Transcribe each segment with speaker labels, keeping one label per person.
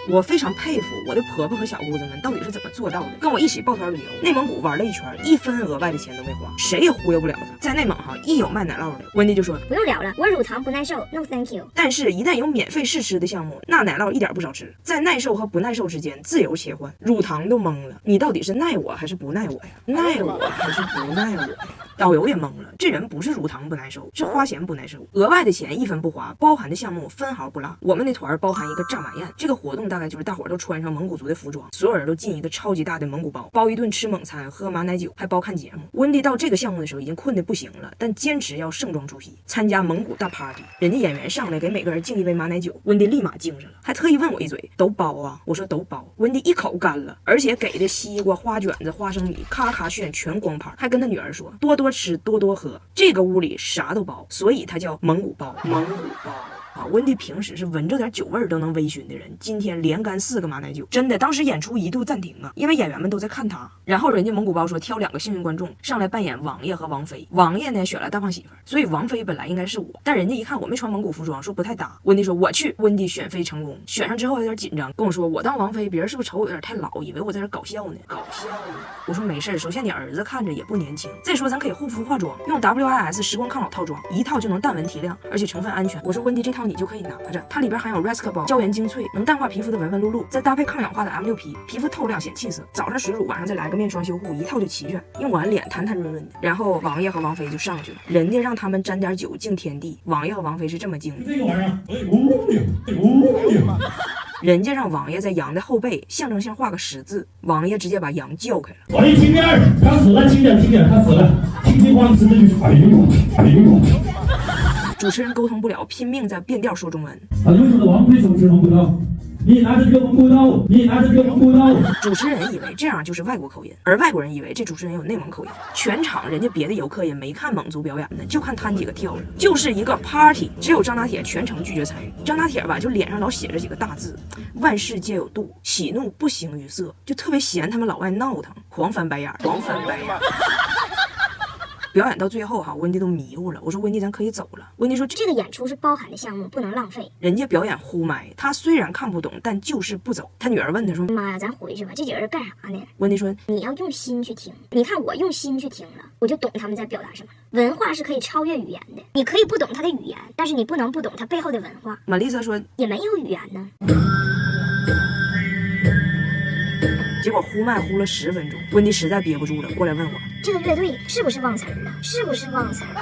Speaker 1: 我非常佩服我的婆婆和小姑子们到底是怎么做到的，跟我一起抱团旅游，内蒙古玩了一圈，1分额外的钱都没花，谁也忽悠不了她。在内蒙哈，一有卖奶酪的，温迪就说
Speaker 2: 不用聊了，我乳糖不耐受 ，No thank you。
Speaker 1: 但是，一旦有免费试吃的项目，那奶酪一点不少吃，在耐受和不耐受之间自由切换，乳糖都懵了，你到底是耐我还是不耐我呀？耐我还是不耐我呀？导游也懵了，这人不是乳糖不耐受，是花钱不耐受。额外的钱1分不花，包含的项目分毫不落。我们那团包含一个炸马宴，这个活动大概就是大伙都穿上蒙古族的服装，所有人都进一个超级大的蒙古包，包一顿吃蒙餐，喝马奶酒，还包看节目。温迪到这个项目的时候已经困得不行了，但坚持要盛装出席，参加蒙古大 party。人家演员上来给每个人敬一杯马奶酒，温迪立马精神了，还特意问我一嘴，都包啊？我说都包。温迪一口干了，而且给的西瓜、花卷子、花生米，咔咔炫，全光盘，还跟他女儿说多多吃，多多喝。这个屋里啥都包，所以他叫蒙古包。蒙古包啊，温迪平时是闻着点酒味都能微醺的人，今天连干4个马奶酒，真的，当时演出一度暂停啊，因为演员们都在看他。然后人家蒙古包说挑2个幸运观众上来扮演王爷和王妃，王爷呢选了大胖媳妇，所以王妃本来应该是我，但人家一看我没穿蒙古服装，说不太搭。温迪说我去，温迪选妃成功，选上之后有点紧张，跟我说我当王妃，别人是不是瞅我有点太老，以为我在这搞笑呢？搞笑呢？我说没事，首先你儿子看着也不年轻，再说咱可以护肤化妆，用 WIS 时光抗老套装，一套就能淡纹提亮，而且成分安全。我说温迪这套你就可以拿着，它里边含有 Rescue 胶原精粹，能淡化皮肤的纹纹路路，再搭配抗氧化的 M6P， 皮肤透亮显气色。早上水乳，晚上再来个面霜修护，一套就齐全，用完脸弹弹润润的。然后王爷和王妃就上去了，人家让他们沾点酒敬天地，王爷和王妃是这么敬的。
Speaker 3: 这个玩意儿，
Speaker 1: 人家让王爷在羊的后背象征性画个10字，王爷直接把羊叫开了。
Speaker 3: 我的亲面，他死了，轻点，他死了，轻光死的就是哎呦。
Speaker 1: 主持人沟通不了，拼命在变调说中文。
Speaker 3: 很优秀的王妃手持蒙古刀，你拿着这个蒙古刀，你拿着这个蒙古刀。
Speaker 1: 主持人以为这样就是外国口音，而外国人以为这主持人有内蒙口音。全场人家别的游客也没看蒙族表演呢，就看他几个跳着，就是一个 party， 只有张大铁全程拒绝参与。张大铁吧，就脸上老写着几个大字：万事皆有度，喜怒不形于色，就特别嫌他们老外闹腾，狂翻白眼。表演到最后哈，温迪都迷糊了。我说温迪，咱可以走了。温迪说
Speaker 2: 这个演出是包含的项目，不能浪费。
Speaker 1: 人家表演呼麦，他虽然看不懂，但就是不走。他女儿问他说：“
Speaker 2: 妈呀，咱回去吧，这几个人干啥呢？”
Speaker 1: 温迪说：“
Speaker 2: 你要用心去听。你看我用心去听了，我就懂他们在表达什么了。文化是可以超越语言的，你可以不懂他的语言，但是你不能不懂他背后的文化。”
Speaker 1: 玛丽莎说：“
Speaker 2: 也没有语言呢。”
Speaker 1: 结果呼麦呼了10分钟，温迪实在憋不住了，过来问我：“
Speaker 2: 这个乐队是不是忘词了？是不是忘词了？”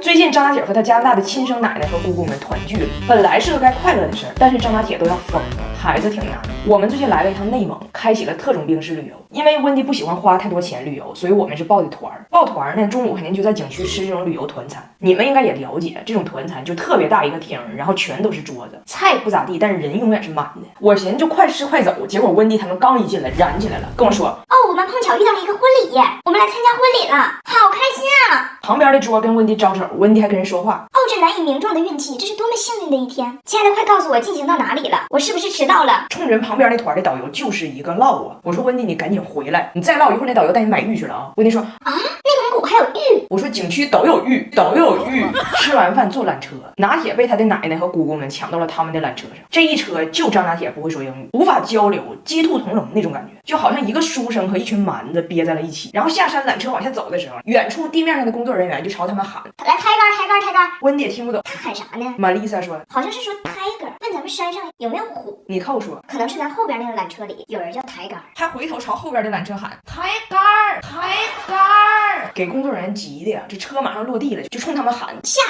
Speaker 1: 最近张大铁和他加拿大的亲生奶奶和姑姑们团聚了，本来是个该快乐的事儿，但是张大铁都要疯了，孩子挺难。我们最近来了一趟内蒙，开启了特种兵式旅游。因为温迪不喜欢花太多钱旅游，所以我们是报的团儿。报团呢，中午肯定就在景区吃这种旅游团餐。你们应该也了解，这种团餐就特别大一个厅，然后全都是桌子，菜不咋地，但是人永远是满的。我寻思就快吃快走，结果温迪他们刚一进来燃起来了，跟我说：“
Speaker 2: 哦，我们碰巧遇到了一个婚礼，我们来参加婚礼了，好开心啊！”
Speaker 1: 旁边的桌跟温迪招手，温迪还跟人说话：“
Speaker 2: 哦，这难以名状的运气，这是多么幸运的一天！亲爱的，快告诉我进行到哪里了？我是不是迟到了？”
Speaker 1: 冲人旁边那团的导游就是一个唠啊！我说温迪，你赶紧回来，你再唠一会儿，那导游带你买玉去了啊！温迪说：“
Speaker 2: 啊，内蒙古还有玉？”
Speaker 1: 我说：“景区都有玉，都有玉。”吃完饭坐缆车，拿铁被他的奶奶和姑姑们抢到了他们的缆车上。这一车就张拿铁不会说英语，无法交流，鸡兔同笼那种感觉，就好像一个书生和一群蛮子憋在了一起。然后下山缆车往下走的时候，远处地面上的工作人员就朝他们喊：“
Speaker 2: 来，抬杆，抬杆，抬杆！”
Speaker 1: 温迪也听不懂，
Speaker 2: 他喊啥呢？
Speaker 1: 玛丽莎说：“
Speaker 2: 好像是说 tiger。”问咱们山上有没有虎？
Speaker 1: 尼寇说：“
Speaker 2: 可能是咱后边那个缆车里有人叫抬杆。”
Speaker 1: 他回头朝后边的缆车喊：“抬杆，抬杆！”给工作人员急的呀，这车马上落地了，就冲他们喊：“
Speaker 2: 下！”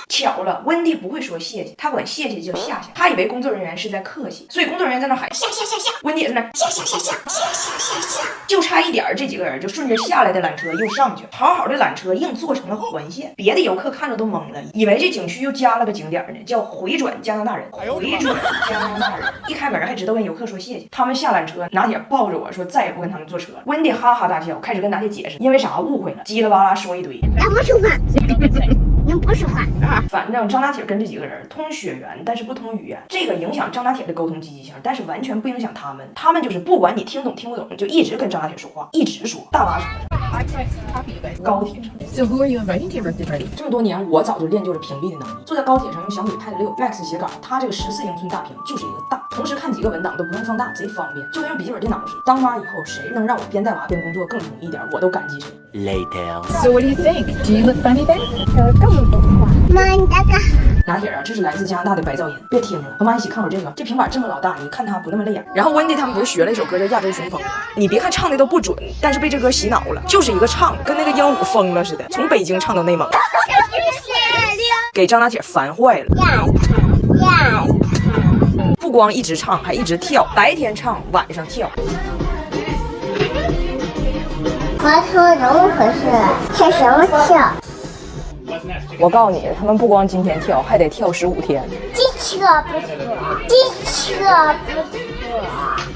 Speaker 1: 巧了，温迪不会说谢谢，他管谢谢叫下下，他以为工作人员是在客气，所以工作人员在那喊下，温迪也在那下，就差一点，这几个人就顺着下来的缆车又上去，好好的缆车硬做成了环线，别的游客看着都懵了，以为这景区又加了个景点呢，叫回转加拿大人，回转加拿大人。一开门还知道跟游客说谢谢，他们下缆车，拿铁抱着我说再也不跟他们坐车了。温迪哈哈大笑，开始跟拿铁解释，因为啥误会了，叽里哇啦说一堆。
Speaker 2: 那不说话。能不说话啊？
Speaker 1: 反正张大铁跟这几个人通血缘，但是不通语言，这个影响张大铁的沟通积极性，但是完全不影响他们。他们就是不管你听懂听不懂，就一直跟张大铁说话，一直说大巴车、高铁上。
Speaker 4: So who are you inviting to your birthday party?
Speaker 1: 这么多年，我早就练就了屏蔽的能力。坐在高铁上用小米Pad 6 Flex 斜杆，它这个14英寸大屏就是一个大。同时看几个文档都不用放大，贼方便，就跟用笔记本电脑似的。当妈以后，谁能让我边带娃边工作更容易一点，我都感激谁。
Speaker 5: Later.
Speaker 4: So what do you think? Do you look funny then?
Speaker 2: 有这么多话，妈，你大哥。
Speaker 1: 拿铁啊，这是来自加拿大的白噪音，别听了，和妈一起看会儿这个。这平板这么老大，你看它不那么累眼。然后温迪他们不是学了一首歌叫《亚洲雄风》吗？你别看唱的都不准，但是被这歌洗脑了，就是一个唱，跟那个鹦鹉疯了似的，从北京唱到内蒙，给张拿铁烦坏了。不光一直唱，还一直跳，白天唱，晚上跳。
Speaker 2: 河图怎么回事？跳什么跳？
Speaker 1: 我告诉你，他们不光今天跳，还得跳15天。
Speaker 2: 机车不错，机车不错。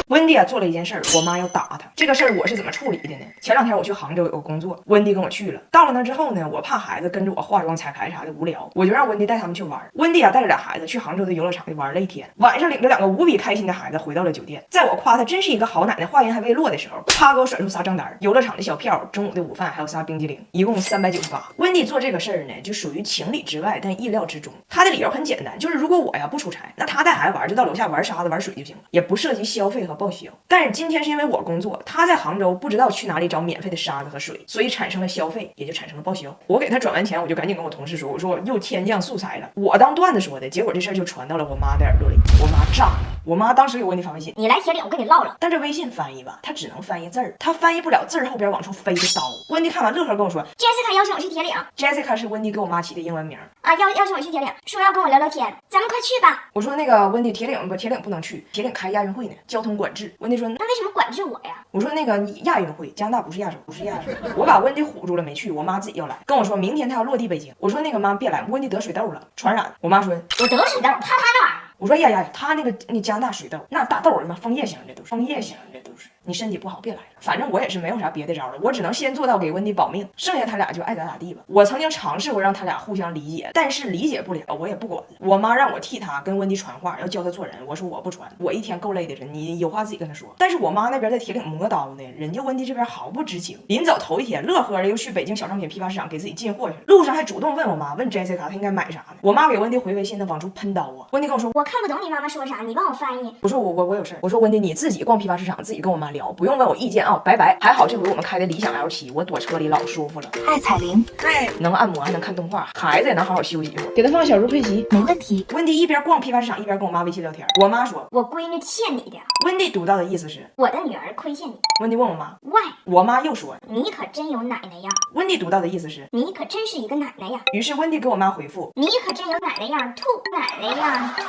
Speaker 1: 温迪啊做了一件事儿，我妈要打他。这个事儿我是怎么处理的呢？前2天我去杭州有个工作，温迪跟我去了。到了那之后呢，我怕孩子跟着我化妆彩排啥的无聊，我就让温迪带他们去玩。温迪啊带着俩孩子去杭州的游乐场里玩了一天，晚上领着2个无比开心的孩子回到了酒店。在我夸她真是一个好奶奶话音还未落的时候，她给我甩出仨账单：游乐场的小票、中午的午饭，还有仨冰激凌，一共398。温迪做这个事儿呢，就属于情理之外，但意料之中。她的理由很简单，就是如果我呀不出差，那她带孩子玩就到楼下玩沙子、玩水就行了，也不涉及消费和报销。但是今天是因为我工作，她在杭州不知道去哪里找免费的沙子和水，所以产生了消费，也就产生了报销。我给她转完钱，我就赶紧跟我同事说，我说又天降素材了，我当段子说的，结果这事儿就传到了我妈的耳朵里，我妈炸了。我妈当时给温迪发微信，
Speaker 2: 你来铁岭，我跟你唠唠。
Speaker 1: 但这微信翻译吧，它只能翻译字儿，它翻译不了字儿后边往出飞的刀。温迪看完乐呵跟我说
Speaker 2: Jessica 邀请我去铁岭
Speaker 1: ，Jessica 是温迪给我妈起的英文名
Speaker 2: 啊，邀请我去铁岭，说要跟我聊聊天，咱们快去吧。
Speaker 1: 我说那个温迪，铁岭不能去，铁岭开亚运会呢，交通管制。温迪说
Speaker 2: 那为什么管制我呀？
Speaker 1: 我说那个亚运会，加拿大不是亚洲，不是亚洲。我把温迪唬住了，没去。我妈自己要来，跟我说明天她要落地北京。我说那个妈别来，温迪得水痘了，传染。我妈说
Speaker 2: 我得水痘，怕那玩意儿。
Speaker 1: 我说呀，他那加拿大水痘，那大痘儿嘛，枫叶型的都是，枫叶型的都是。你身体不好别来了，反正我也是没有啥别的招了，我只能先做到给温迪保命，剩下他俩就爱咋咋地吧。我曾经尝试过让他俩互相理解，但是理解不了，我也不管了。我妈让我替他跟温迪传话，要教他做人，我说我不传，我一天够累的人，你有话自己跟他说。但是我妈那边在铁岭磨刀呢，人家温迪这边毫不知情。临走头一天，乐呵的又去北京小商品批发市场给自己进货去，路上还主动问我妈，问 Jessica 她应该买啥呢？我妈给温迪回微信，她往出喷刀啊。温迪跟我说，
Speaker 2: 我看不懂你妈妈说啥，你帮我翻译。
Speaker 1: 我说我有事儿，我说温迪你自己逛批发市场，自己跟我妈聊，不用问我意见啊，拜拜。还好这回我们开的理想 L7，我躲车里老舒服了。
Speaker 4: 嗨，彩玲，
Speaker 1: 嗨，能按摩还能看动画，孩子也能好好休息一会儿。
Speaker 4: 给他放小猪佩奇，没问题。
Speaker 1: 温迪一边逛批发市场一边跟我妈微信聊天。我妈说，
Speaker 2: 我闺女欠你的。
Speaker 1: 温迪读到的意思是，
Speaker 2: 我的女儿亏欠你。
Speaker 1: 温迪问我妈
Speaker 2: Why？
Speaker 1: 我妈又说，
Speaker 2: 你可真有奶奶样。
Speaker 1: 温迪读到的意思是，
Speaker 2: 你可真是一个奶奶呀。
Speaker 1: 于是温迪给我妈回复，
Speaker 2: 你可真有奶奶样，吐奶奶样，吐。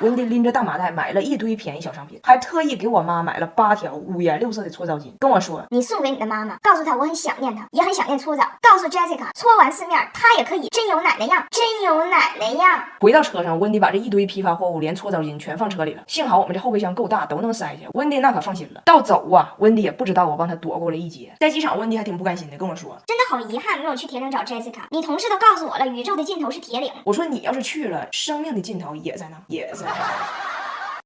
Speaker 1: 温迪拎着大麻袋买了一堆便宜小商品，还特意给我妈买了8条五颜六色的搓澡巾，跟我说，
Speaker 2: 你送给你的妈妈，告诉她我很想念她，也很想念搓澡。告诉 Jessica， 搓完4面，她也可以真有奶奶样，真有奶奶样。
Speaker 1: 回到车上，温迪把这一堆批发货物连搓澡巾全放车里了，幸好我们这后备箱够大，都能塞下。温迪那可放心了。到走啊，温迪也不知道我帮他躲过了一劫。在机场，温迪还挺不甘心的，跟我说，
Speaker 2: 真的好遗憾没有去铁岭找 Jessica， 你同事都告诉我了，宇宙的尽头是铁岭。
Speaker 1: 我说你要是去了，生命的尽头也在那，也在那。